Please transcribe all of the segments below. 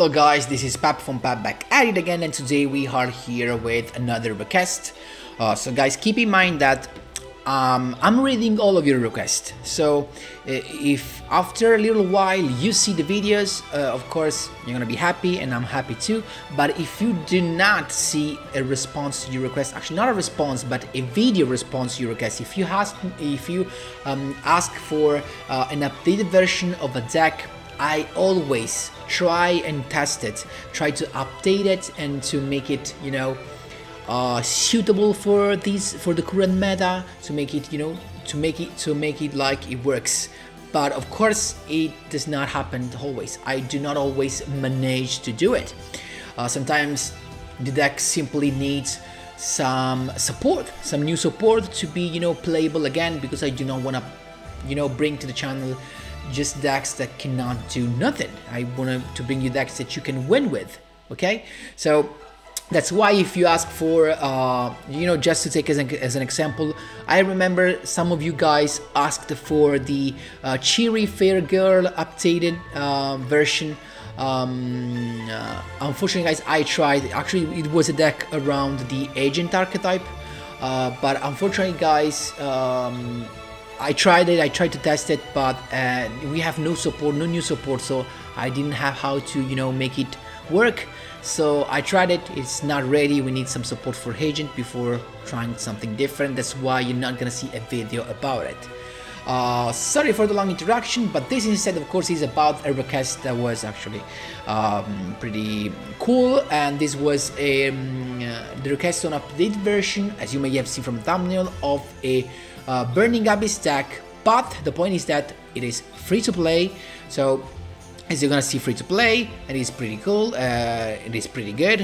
Hello guys, this is Pap from Pap back at it again, and today we are here with another request. So guys, keep in mind that I'm reading all of your requests. So if after a little while you see the videos, of course you're gonna be happy and I'm happy too. But if you do not see a response to your request, actually not a response but a video response to your request, if you ask for an updated version of a deck, I always try and test it, try to update it and to make it, you know, suitable for the current meta, to make it, you know, to make it like it works. But of course it does not happen always. I do not always manage to do it. Sometimes the deck simply needs some support, some new support to be, you know, playable again, because I do not want to, you know, bring to the channel just decks that cannot do nothing. I want to bring you decks that you can win with. Okay, so that's why if you ask for, you know, just to take as an example, I remember some of you guys asked for the Cheery Fair Girl updated version. Unfortunately guys, I tried, actually it was a deck around the agent archetype, but unfortunately guys, I tried it, I tried to test it, but we have no support, no new support, so I didn't have how to, you know, make it work. So I tried it, it's not ready, we need some support for agent before trying something different. That's why you're not gonna see a video about it. Sorry for the long introduction, but this instead of course is about a request that was actually pretty cool, and this was the request on updated version, as you may have seen from the thumbnail, of a Burning Abyss deck, but the point is that it is free to play. So as you're gonna see, free to play, and it's pretty cool, it is pretty good,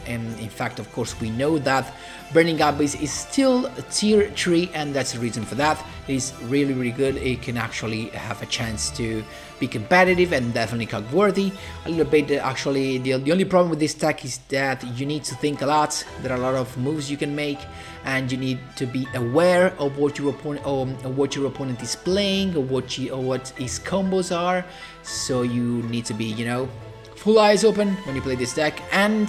and in fact of course we know that Burning Abyss is still tier 3, and that's the reason for that. It is really good. It can actually have a chance to be competitive and definitely cog worthy. A little bit actually, the only problem with this deck is that you need to think a lot. There are a lot of moves you can make, and you need to be aware of what your opponent is playing, or what his combos are. So you need to be, you know, full eyes open when you play this deck, and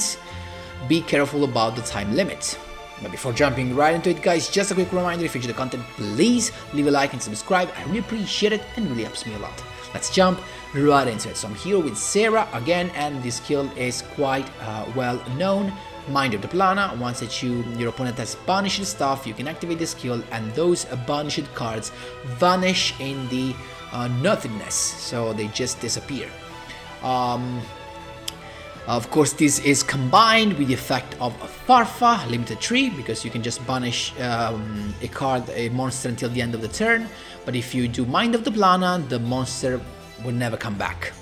be careful about the time limit. But before jumping right into it guys, just a quick reminder, if you enjoy the content, please leave a like and subscribe. I really appreciate it and really helps me a lot. Let's jump right into it. So I'm here with Sarah again, and this skill is quite well known. Mind of the Plana. Once that your opponent has banished stuff, you can activate the skill, and those banished cards vanish in the nothingness, so they just disappear. Of course, this is combined with the effect of a Farfa, limited 3, because you can just banish a monster until the end of the turn, but if you do Mind of the Plana, the monster will never come back.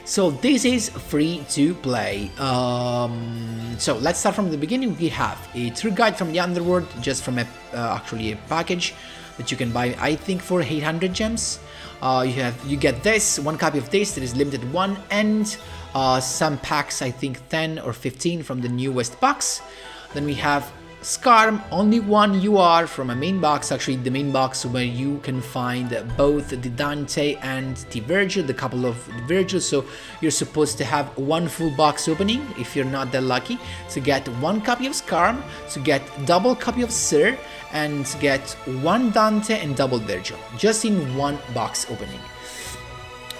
So this is free to play. So let's start from the beginning. We have a True Guide from the Underworld, just from actually a package that you can buy, I think, for 800 gems. You get this, one copy of this that is limited 1, and some packs, I think 10 or 15 from the newest box. Then we have Skarm, only one UR from a main box, actually the main box where you can find both the Dante and the Virgil, the couple of Virgil. So you're supposed to have one full box opening, if you're not that lucky, to get one copy of Skarm, to get double copy of Sir, and get one Dante and double Virgil, just in one box opening.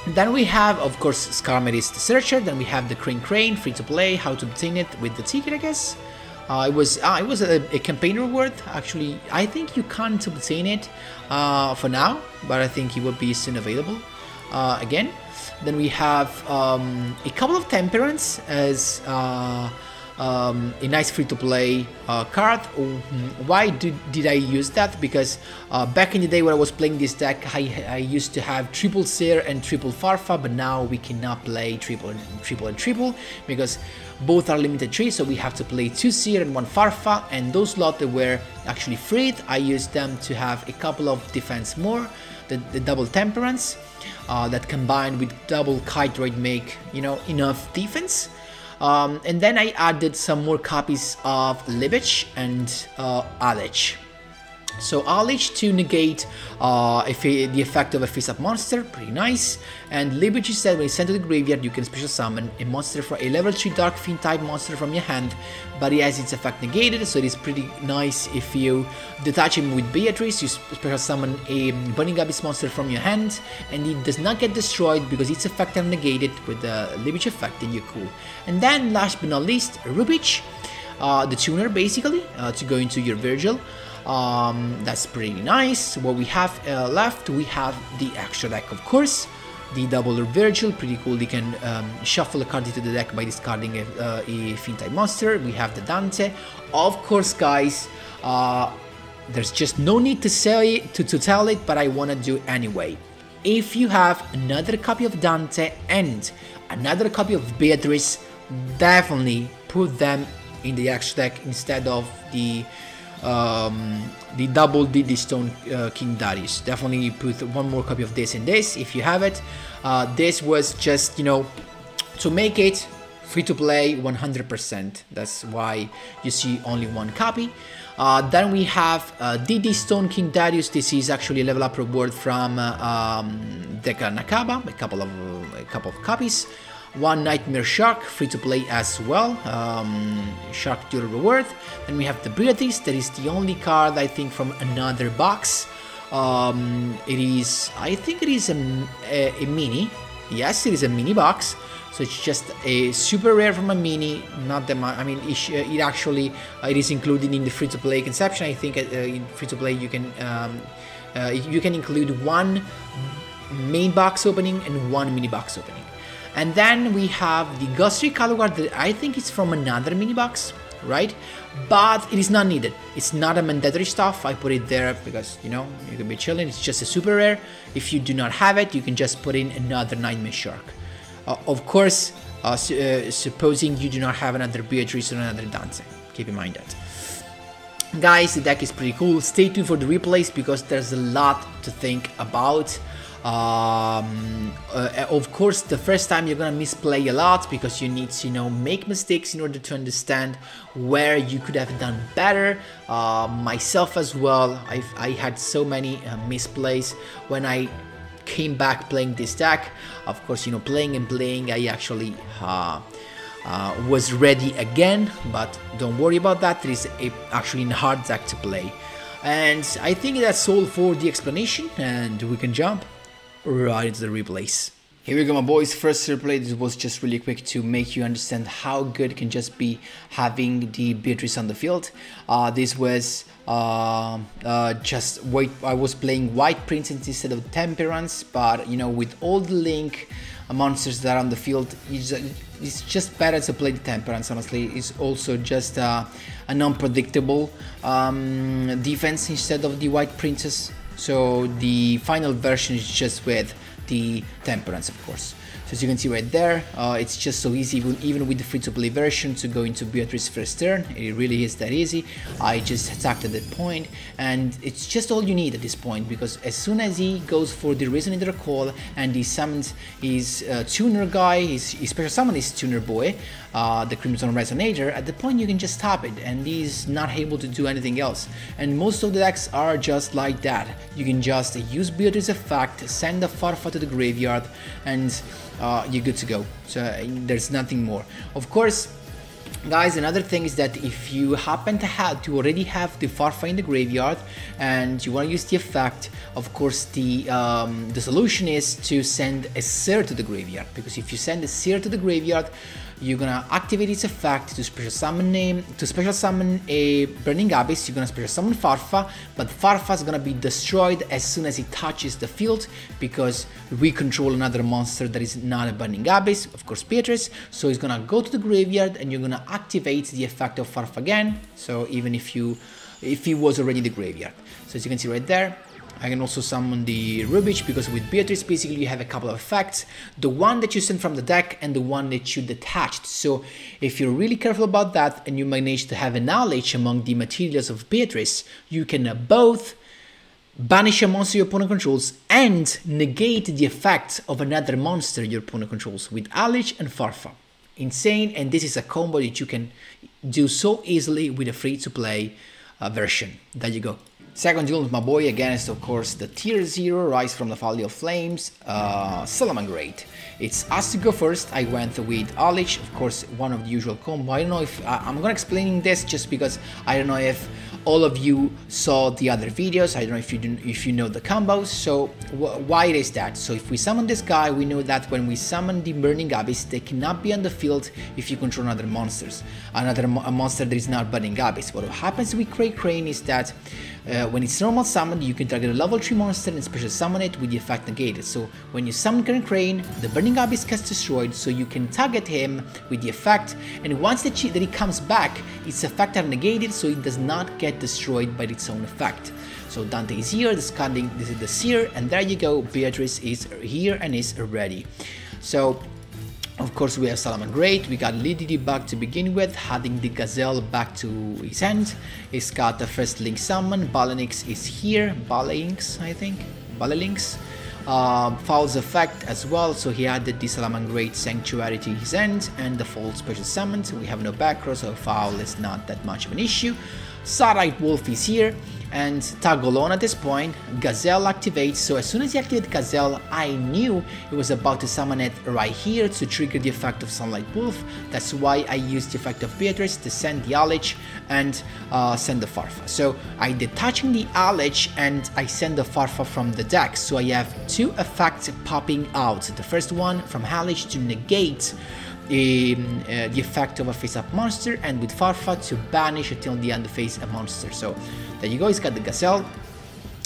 Then we have, of course, Skarm is the Searcher. Then we have the Crane, free to play. How to obtain it with the ticket, I guess. It was a campaign reward. Actually, I think you can't obtain it for now, but I think it will be soon available again. Then we have a couple of Temperance as a nice free-to-play card. Why did I use that? Because back in the day when I was playing this deck, I used to have triple Seer and triple Farfa, but now we cannot play triple and triple because both are limited 3, so we have to play 2 Seer and 1 Farfa, and those slots that were actually freed, I used them to have a couple of defense more, the double Temperance, that combined with double Kite Droid make, you know, enough defense. And then I added some more copies of Libich and Alich. So Unleash to negate the effect of a face-up monster, pretty nice. And Liberty said when you send to the graveyard, you can special summon a monster for a level 3 Dark Fiend type monster from your hand, but it has its effect negated, so it is pretty nice if you detach him with Beatrice, you special summon a Burning Abyss monster from your hand, and it does not get destroyed because its effect are negated with the Liberty effect, and you're cool. And then last but not least, Rubich, the tuner basically, to go into your Virgil. That's pretty nice. What we have left, we have the extra deck, of course. The double Virgil, pretty cool. You can shuffle a card into the deck by discarding a Fiend type monster. We have the Dante. Of course, guys, there's just no need to say it, to tell it, but I want to do anyway. If you have another copy of Dante and another copy of Beatrice, definitely put them in the extra deck instead of the double DD Stone King Darius. Definitely put one more copy of this in this if you have it. This was just, you know, to make it free to play 100%. That's why you see only one copy. Then we have DD Stone King Darius. This is actually a level up reward from Deca Nakaba, a couple of copies. One Nightmare Shark, free to play as well, Shark dual reward. Then we have the Beatrice, that is the only card I think from another box. It is, I think it is a mini, yes it is a mini box, so it's just a super rare from a mini, not that much. I mean it actually, it is included in the free to play conception. I think in free to play you can include one main box opening and one mini box opening. And then we have the Ghostly Caluguard that I think it's from another mini box, right? But it is not needed. It's not a mandatory stuff. I put it there because, you know, you can be chilling. It's just a super rare. If you do not have it, you can just put in another Nightmare Shark. Of course, supposing you do not have another Beatrice or another Dante. Keep in mind that. Guys, the deck is pretty cool. Stay tuned for the replays because there's a lot to think about. Of course, the first time you're gonna misplay a lot because you need to, you know, make mistakes in order to understand where you could have done better. Myself as well, I had so many misplays when I came back playing this deck. Of course, you know, playing and playing, I actually was ready again, but don't worry about that. It is actually a hard deck to play. And I think that's all for the explanation, and we can jump right into the replays. Here we go, my boys. First replay, this was just really quick to make you understand how good it can just be having the Beatrice on the field. This was just white. I was playing White Princess instead of Temperance, but you know, with all the Link monsters that are on the field, it's just better to play the Temperance. Honestly, it's also just an unpredictable defense instead of the White Princess. So the final version is just with the Temperance, of course. So as you can see right there, it's just so easy, even with the free-to-play version, to go into Beatrice first turn. It really is that easy. I just attacked at that point, and it's just all you need at this point, because as soon as he goes for the Resonator Call and he summons his tuner guy, his special summon his tuner boy, the Crimson Resonator, at the point you can just stop it, and he's not able to do anything else. And most of the decks are just like that. You can just use Beatrice effect, send a Farfa to the graveyard, and you're good to go. So there's nothing more. Of course, guys, another thing is that if you happen to already have the Farfa in the graveyard and you want to use the effect, of course the solution is to send a Seer to the graveyard, because if you send a Seer to the graveyard, you're gonna activate its effect to special summon a Burning Abyss. You're gonna special summon Farfa, but Farfa is gonna be destroyed as soon as it touches the field, because we control another monster that is not a Burning Abyss, of course Beatrice. So it's gonna go to the graveyard and you're gonna activate the effect of Farfa again. So even if he was already in the graveyard. So as you can see right there, I can also summon the Rubich, because with Beatrice basically you have a couple of effects, the one that you send from the deck and the one that you detached. So if you're really careful about that and you manage to have a knowledge among the materials of Beatrice, you can both banish a monster your opponent controls and negate the effects of another monster your opponent controls with Unleash and Farfa. Insane, and this is a combo that you can do so easily with a free-to-play version. There you go. Second duel with my boy against, of course, the tier 0 Rise from the Valley of Flames, Salamangreat. It's us to go first. I went with Alich, of course, one of the usual combo. I don't know if I'm gonna explaining this just because I don't know if all of you saw the other videos. I don't know if you know the combos. So why is that? So if we summon this guy, we know that when we summon the Burning Abyss, they cannot be on the field if you control another monsters. A monster that is not Burning Abyss. What happens with Cray Crane is that when it's normal summoned, you can target a level 3 monster and special summon it with the effect negated. So when you summon Cray Crane, the Burning Abyss gets destroyed, so you can target him with the effect, and once that he comes back, its effect are negated, so it does not get destroyed by its own effect. So Dante is here, discarding this is the Seer, and there you go, Beatrice is here and is ready. So of course we have Salamangreat, we got Liddy back to begin with, adding the Gazelle back to his hand. He's got the first Link summon, Balanix is here, Balanix I think, Balanix. Foul's effect as well, so he added the Salamangreat Sanctuary to his end, and the Foul special summon, so we have no back row, so Foul is not that much of an issue. Starlight Wolf is here, and tag alone at this point. Gazelle activates, so as soon as he activated Gazelle, I knew he was about to summon it right here to trigger the effect of Sunlight Wolf. That's why I used the effect of Beatrice to send the Alich and send the Farfa. So I detaching the Alich and I send the Farfa from the deck, so I have two effects popping out. The first one from Alich to negate the effect of a face-up monster, and with Farfa to banish until the end of phase a monster. So there you go, he's got the Gazelle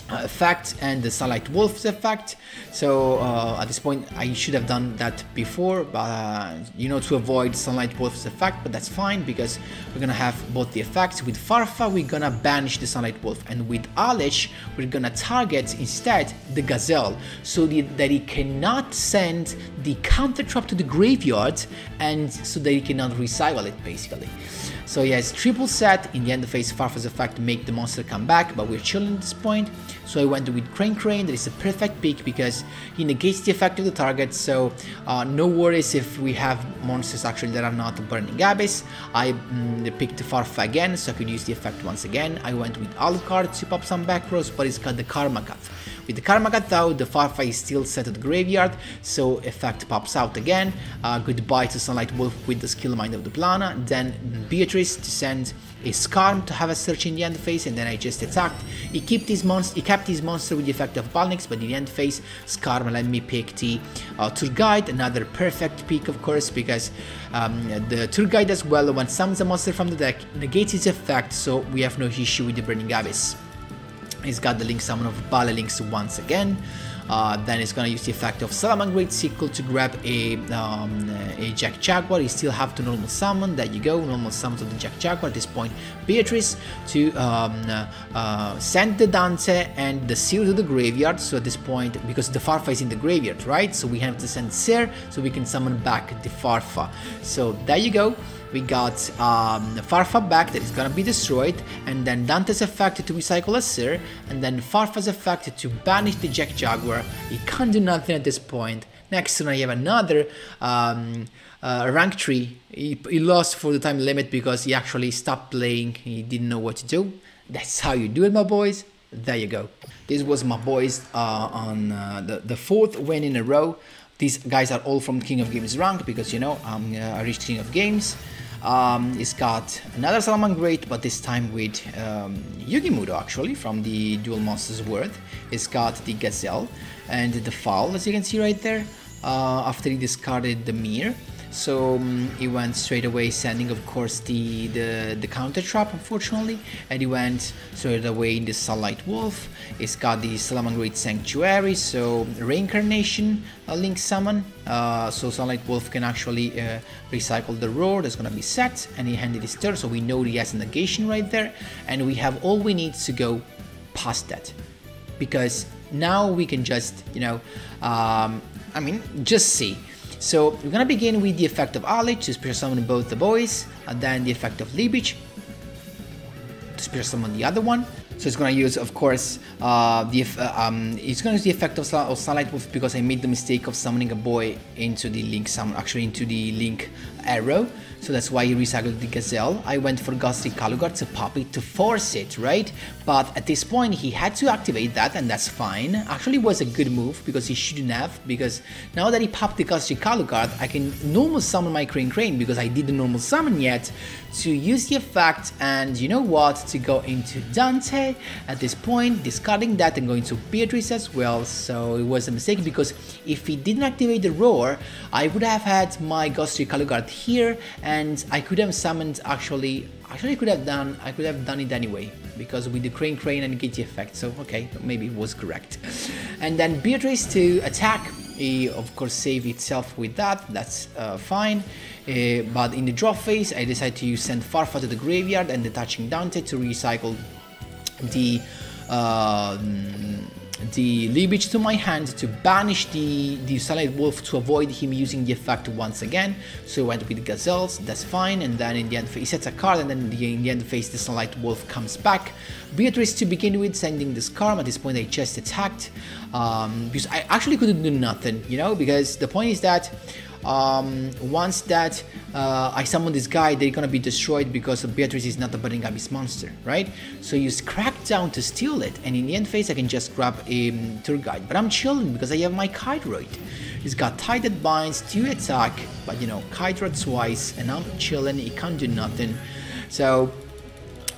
effect and the Sunlight Wolf's effect. So at this point I should have done that before, but you know, to avoid Sunlight Wolf's effect, but that's fine because we're gonna have both the effects. With Farfa we're gonna banish the Sunlight Wolf, and with Alich we're gonna target instead the Gazelle, so that he cannot send the counter trap to the graveyard, and so that he cannot recycle it basically. So yes, triple set, in the end of phase Farfa's effect to make the monster come back, but we're chilling at this point. So I went with Cray Crane, that is a perfect pick because he negates the effect of the target, so no worries if we have monsters actually that are not Burning Abyss. I picked Farfa again, so I could use the effect once again. I went with Alucard to pop some back rows, but it's got the Karma Cut. With the Karma Cut though, the Farfa is still set at the graveyard, so effect pops out again. Goodbye to Sunlight Wolf with the skill Mind of the Plana, then Beatrice to send a Skarm to have a search in the end phase, and then I just attacked. He kept his monster with the effect of Balanix, but in the end phase, Skarm let me pick the Tour Guide, another perfect pick of course, because the Tour Guide as well, when summons a monster from the deck, negates its effect, so we have no issue with the Burning Abyss. He's got the Link summon of Balanix once again. Then he's gonna use the effect of Salamangreat Sickle to grab a Jack Jaguar. You still have to normal summon. There you go, normal summon to the Jack Jaguar. At this point, Beatrice to send the Dante and the Seal to the graveyard. So at this point, because the Farfa is in the graveyard, right? So we have to send Seer so we can summon back the Farfa. So there you go. We got Farfa back that is gonna be destroyed, and then Dante's effect to recycle a Seer, and then Farfa's effect to banish the Jack Jaguar. He can't do nothing at this point. Next turn I have another rank 3. He lost for the time limit because he actually stopped playing. He didn't know what to do. That's how you do it, my boys. There you go. This was my boys on the 4th win in a row. These guys are all from King of Games rank because, you know, I reached King of Games. He's got another Salamangreat, but this time with Yugimuto actually from the Dual Monsters World. He's got the Gazelle and the Foul, as you can see right there, after he discarded the Mirror. So he went straight away, sending of course the counter trap, unfortunately, and he went straight away in the Sunlight Wolf. He's got the Salamangreat Sanctuary, so Reincarnation Link summon, so Sunlight Wolf can actually recycle the Roar. That's gonna be set, and he handed his turn, so we know he has a negation right there, and we have all we need to go past that, because now we can just, you know, I mean, just see. So we're gonna begin with the effect of Alich to special summon both the boys, and then the effect of Libich to special summon the other one. So it's going to use, of course, it's going to use the effect of Sunlight Wolf because I made the mistake of summoning a boy into the Link summon, actually into the Link arrow. So that's why he recycled the Gazelle. I went for Ghostly Kalugar to pop it to force it, right? But at this point he had to activate that, and that's fine. Actually it was a good move because he shouldn't have, because now that he popped the Ghostly Kalugar, I can normal summon my Crane because I didn't normal summon yet, to use the effect, and you know what, to go into Dante at this point, discarding that and going to Beatrice as well. So it was a mistake, because if he didn't activate the Roar, I would have had my Ghostly Kalugar here, and I could have summoned actually I could have done it anyway, because with the Crane and get the effect. So okay, maybe it was correct. And then Beatrice to attack, he of course saved itself with that, that's fine. But in the draw phase I decided to send Farfa to the graveyard and detaching Dante to recycle the Leech to my hand to banish the Sunlight Wolf to avoid him using the effect once again. So I went with the Gazelles, that's fine, and then in the end he sets a card, and then in the end phase the Sunlight Wolf comes back. Beatrice to begin with, sending the Scarm. At this point I just attacked, because I actually couldn't do nothing, you know, because the point is that once that I summon this guy, they're gonna be destroyed because Beatrice is not the Burning Abyss monster, right? So use Crackdown to steal it, and in the end phase I can just grab a Tour Guide, but I'm chilling because I have my Kiteroid. He's got Tided Binds to attack, but you know, Kiteroid twice, and I'm chilling, he can't do nothing. So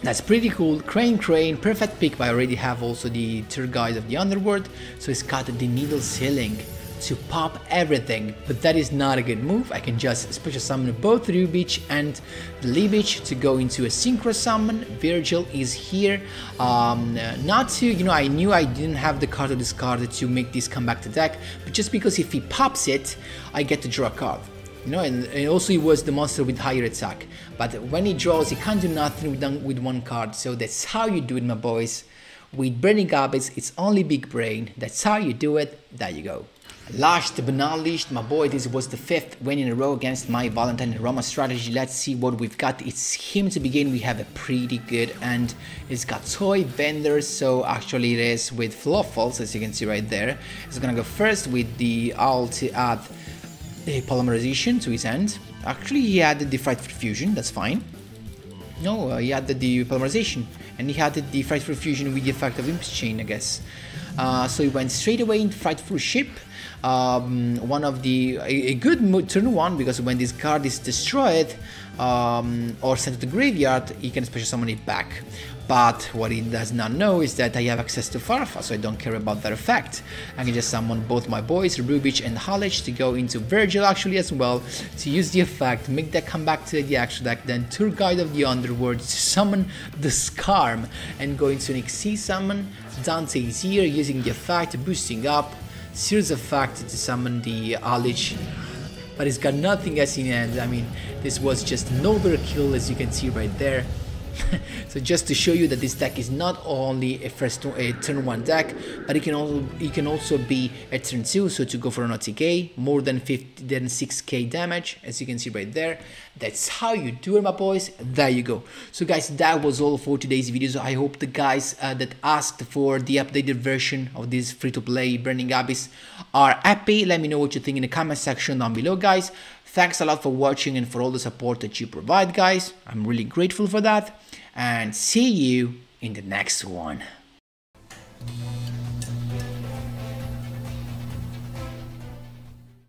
that's pretty cool. Crane, perfect pick, but I already have also the Tour Guide of the Underworld, so he's got the Needle Ceiling to pop everything, but that is not a good move. I can just special summon both Rubich and the Leech to go into a synchro summon. Virgil is here, not to, you know, I knew I didn't have the card to discard to make this come back to deck, but just because if he pops it, I get to draw a card. You know, and also he was the monster with higher attack, but when he draws, he can't do nothing with one card. So that's how you do it, my boys. With Burning Abyss, it's only big brain. That's how you do it. There you go. Last but not least, my boy, this was the 5th win in a row against my Valentine and Roma strategy. Let's see what we've got. It's him to begin. We have a pretty good, and it's got toy vendors, so actually it is with Fluffles, as you can see right there. It's gonna go first with the Owl to add a Polymerization to his hand. Actually he added the Frightful Fusion, that's fine. No, he added the Polymerization, and he added the Frightful Fusion with the effect of Imp's Chain, I guess. So he went straight away into Frightful Ship. One of a good turn one, because when this card is destroyed or sent to the graveyard, he can special summon it back. But what he does not know is that I have access to Farfa, so I don't care about that effect. I can just summon both my boys, Rubich and Hallich, to go into Virgil actually as well, to use the effect, make that come back to the actual deck, then Tour Guide of the Underworld to summon the Scarm, and go into an XC summon. Dante is here using the effect, boosting up, Sears effect to summon the Hallich, but it's got nothing else in hand. I mean, this was just an overkill, as you can see right there. So just to show you that this deck is not only a turn 1 deck, but it can also be a turn 2, so to go for an OTK, more than 6k damage, as you can see right there. That's how you do it, my boys. There you go. So guys, that was all for today's video. So I hope the guys that asked for the updated version of this free-to-play Burning Abyss are happy. Let me know what you think in the comment section down below, guys. Thanks a lot for watching and for all the support that you provide, guys. I'm really grateful for that. And see you in the next one.